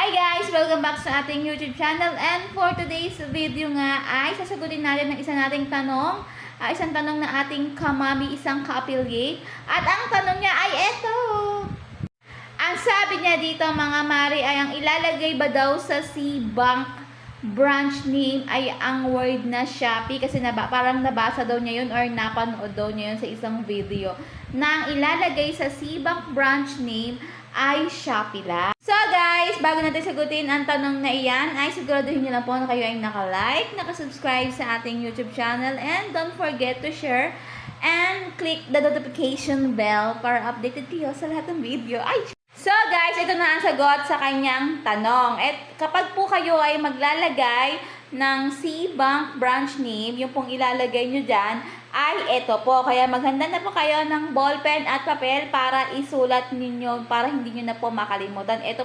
Hi guys! Welcome back sa ating YouTube channel, and for today's video nga ay sasagutin natin ng isa nating tanong, isang tanong na ating kamami, isang ka-affiliate, at ang tanong niya ay eto. Ang sabi niya dito mga mari ay ang ilalagay ba daw sa C-Bank branch name ay ang word na Shopee, kasi parang nabasa daw niya yun or napanood daw niya yun sa isang video na ang ilalagay sa C-Bank branch name ay Shopee lang. So guys, bago natin sagutin ang tanong na iyan, ay siguraduhin niyo lang po na kayo ay naka-like, naka-subscribe sa ating YouTube channel, and don't forget to share and click the notification bell para updated kayo sa lahat ng video. So guys, ito na ang sagot sa kanyang tanong. At kapag po kayo ay maglalagay ng C-Bank branch name, yung pong ilalagay nyo dyan, ay ito po. Kaya maghanda na po kayo ng ballpen at papel para isulat ninyo, para hindi nyo na po makalimutan. Ito po